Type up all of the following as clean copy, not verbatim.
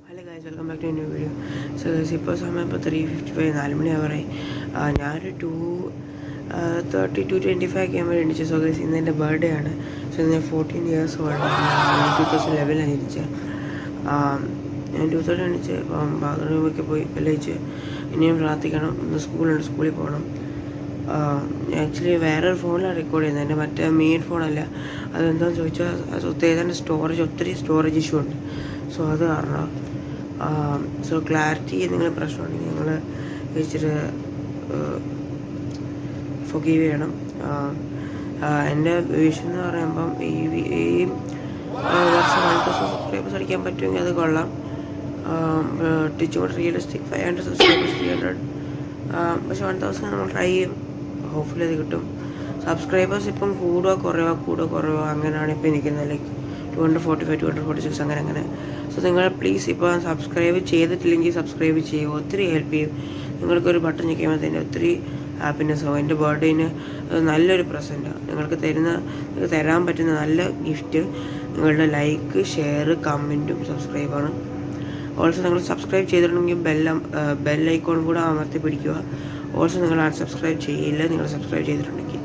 Hello guys, welcome back to new video. So guys, ഇപ്പോൾ സമയം ഇപ്പോൾ 3:55, 4 മണി ആവറായി. ഞാനൊരു 2:30-2:25 ഒക്കെ ആകുമ്പോൾ എണീച്ചു. സോ ഗൈസ്, ഇന്ന് എൻ്റെ ബർത്ത്ഡേ ആണ്. സോ ഞാൻ 14 ഇയേഴ്സ് ഓൾഡ്. 2011 ജനിച്ചത്. ഞാൻ 2000 എണീച്ച് ബാത്റൂമൊക്കെ പോയി വെള്ളിച്ച് ഇനിയും പ്രാർത്ഥിക്കണം. ഇന്ന് സ്കൂളിൽ പോകണം. ആക്ച്വലി വേറൊരു ഫോണിലാണ് റെക്കോർഡ് ചെയ്യുന്നത്, എൻ്റെ മറ്റേ മെയിൻ ഫോണല്ല. അതെന്താണെന്ന് ചോദിച്ചാൽ ഏതാണ്ട് ഒത്തിരി സ്റ്റോറേജ് ഇഷ്യൂ ഉണ്ട്. സോ അത് കാരണം സോ ക്ലാരിറ്റി എന്തെങ്കിലും പ്രശ്നമുണ്ടെങ്കിൽ നിങ്ങൾ ഇച്ചിരി ഫൊഗീവ് ചെയ്യണം. എൻ്റെ വിഷൻ എന്ന് പറയുമ്പം ഈ വർഷം 1000 സബ്സ്ക്രൈബേഴ്സ് അടിക്കാൻ പറ്റുമെങ്കിൽ അത് കൊള്ളാം. Teaching realistic 500 subscribers 300. പക്ഷെ 1000 നമ്മൾ ട്രൈ ചെയ്യും. ഹോപ്പ്ഫുള്ളി അത് കിട്ടും. സബ്സ്ക്രൈബേഴ്സ് ഇപ്പം കൂടുക കുറയുക അങ്ങനെയാണ് ഇപ്പോൾ നിൽക്കുന്നത്. ലൈക്ക് 245, 246 അങ്ങനെ. സോ നിങ്ങൾ പ്ലീസ് ഇപ്പോൾ സബ്സ്ക്രൈബ് ചെയ്തിട്ടില്ലെങ്കിൽ സബ്സ്ക്രൈബ് ചെയ്യുക. ഒത്തിരി ഹെൽപ്പ് ചെയ്യും. നിങ്ങൾക്കൊരു ബട്ടൺ ഞെക്കുമ്പോൾ തന്നെ ഒത്തിരി ഹാപ്പിനെസ് ആവും. എൻ്റെ ബർത്ത്ഡേന് നല്ലൊരു പ്രസൻറ്റാണ് നിങ്ങൾക്ക് തരാൻ പറ്റുന്ന നല്ല ഗിഫ്റ്റ് നിങ്ങളുടെ ലൈക്ക്, ഷെയർ, കമൻറ്റും സബ്സ്ക്രൈബാണ്. ഓൾസോ നിങ്ങൾ സബ്സ്ക്രൈബ് ചെയ്തിട്ടുണ്ടെങ്കിൽ ബെൽ ഐക്കോൺ കൂടെ അമർത്തി പിടിക്കുക. ഓൾസോ നിങ്ങൾ അൺസബ്സ്ക്രൈബ് ചെയ്യില്ല നിങ്ങൾ സബ്സ്ക്രൈബ് ചെയ്തിട്ടുണ്ടെങ്കിൽ.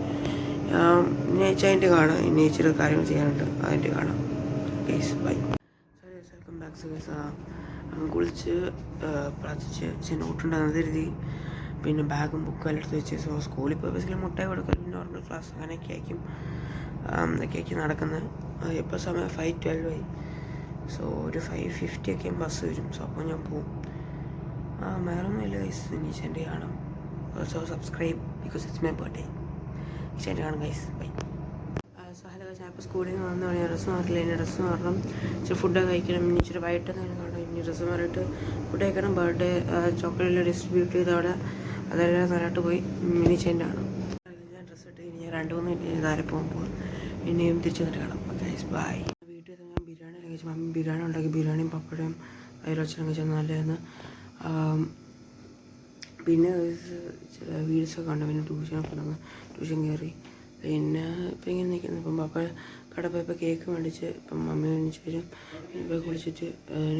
അതിൻ്റെ കാണാം. ഇനി ഇച്ചിരി കാര്യങ്ങൾ ചെയ്യാനുണ്ട്, അതിൻ്റെ കാണാം. Please bye. Welcome back. കുളിച്ച് പ്രാർത്ഥിച്ച് നോട്ടുണ്ടാകുന്ന കരുതി. പിന്നെ ബാഗും ബുക്കും എല്ലാം എടുത്ത് വെച്ച്. സോ സ്കൂളിൽ പോയി ബസ്സിൽ മുട്ടായി കൊടുക്കൽ നോർമൽ ക്ലാസ് അങ്ങനെയൊക്കെ ആയിരിക്കും നടക്കുന്നത്. ഇപ്പോൾ സമയം 5:12 ആയി. സോ ഒരു 5:50 ഒക്കെ ബസ് വരും. സോ അപ്പോൾ ഞാൻ പോവും. വേറൊന്നുമില്ല ഗൈസ്. ഇനി എൻ്റെ കാണാം. Also subscribe because it's my birthday. എൻ്റെ കാണാം guys. Bye. So hello guys, ഞാൻ ഇപ്പോൾ സ്കൂളിൽ നിന്ന് വന്നു. ഞാൻ ഡ്രസ്സ് മാറില്ല. ഇനി ഡ്രസ്സ് മാറണം, ഇച്ചിരി ഫുഡൊക്കെ കഴിക്കണം. ഇനി ഇച്ചിരി വൈകിട്ടൊക്കെ കാണാം. ഇനി ഡ്രസ്സ് മാറിയിട്ട് ഫുഡ് കഴിക്കണം. ബർത്ത്ഡേ ചോക്ലേറ്റ് ഡിസ്ട്രിബ്യൂട്ട് ചെയ്ത് അവിടെ അതെല്ലാം നല്ലതായിട്ട് പോയി. ഇനി ചെൻ്റാണ് ഞാൻ ഡ്രസ്സ് ഇട്ട്. ഇനി ഞാൻ 2-3 മിനിറ്റ് താരെ പോകുമ്പോൾ ഇനിയും തിരിച്ചു വന്നിട്ട് കാണാം. Guys by. വീട്ടിൽ ഞാൻ ബിരിയാണി കഴിച്ചു. മമ്മി ബിരിയാണി ഉണ്ടാക്കി. ബിരിയാണിയും പപ്പടയും അതിലൊച്ചനും കഴിച്ചാൽ നല്ലതായിരുന്നു. പിന്നെ ചില വീഡിയോസൊക്കെ ഉണ്ട്. പിന്നെ ട്യൂഷൻ കയറി. പിന്നെ ഇപ്പം ഇങ്ങനെ നിൽക്കുന്നു. ഇപ്പം പപ്പ കട പോയപ്പോൾ കേക്ക് മേടിച്ച്. ഇപ്പം മമ്മി മേടിച്ച് വരും. ഇപ്പോൾ കുളിച്ചിട്ട്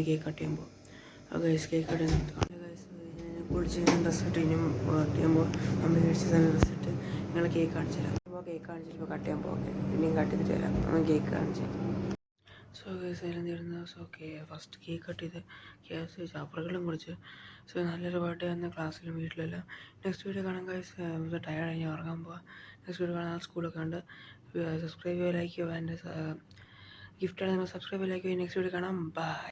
കേക്ക് കട്ട് ചെയ്യാൻ പോകും. ഗൈസ് കേക്ക് കട്ട് ചെയ്യാൻ ഗൈസ് കുളിച്ച് ഞാൻ ഡ്രസ്സ് ഇട്ട് ഇനിയും കട്ട് ചെയ്യുമ്പോൾ മമ്മി മേടിച്ച് തന്നെ ഡ്രസ്സ് ഇട്ട് ഞങ്ങൾ കേക്ക് കാണിച്ചു തരാം. അപ്പോൾ കേക്ക് കാണിച്ചിട്ട് ഇപ്പോൾ കട്ട് ചെയ്യാൻ പോകും. ഇനിയും കട്ട് ചെയ്തിട്ട് തരാം. നമ്മൾ കേക്ക് കാണിച്ചു. സോ ഗൈസ് എല്ലാം തീർന്നു. സോ ഫസ്റ്റ് കേക്ക് കട്ട് ചെയ്ത് കേക്ക് ചാപ്പറുകളും കുടിച്ച്. സോ നല്ലൊരു ബർത്ത്ഡേ വന്ന ക്ലാസ്സിലും വീട്ടിലെല്ലാം. നെക്സ്റ്റ് വീഡിയോ കാണാൻ ഗൈസ്. ടയർഡ് കഴിഞ്ഞ് ഉറങ്ങാൻ പോവാം. നെക്സ്റ്റ് വീഡിയോ കാണാൻ സ്കൂളൊക്കെ ഉണ്ട്. സബ്സ്ക്രൈബ് ചെയ്യുക, ലൈക്ക് ചെയ്യുക. എൻ്റെ ഗിഫ്റ്റാണ് നിങ്ങൾ സബ്സ്ക്രൈബ് ലൈക്ക് ചെയ്യുക. നെക്സ്റ്റ് വീഡിയോ കാണാം. ബൈ.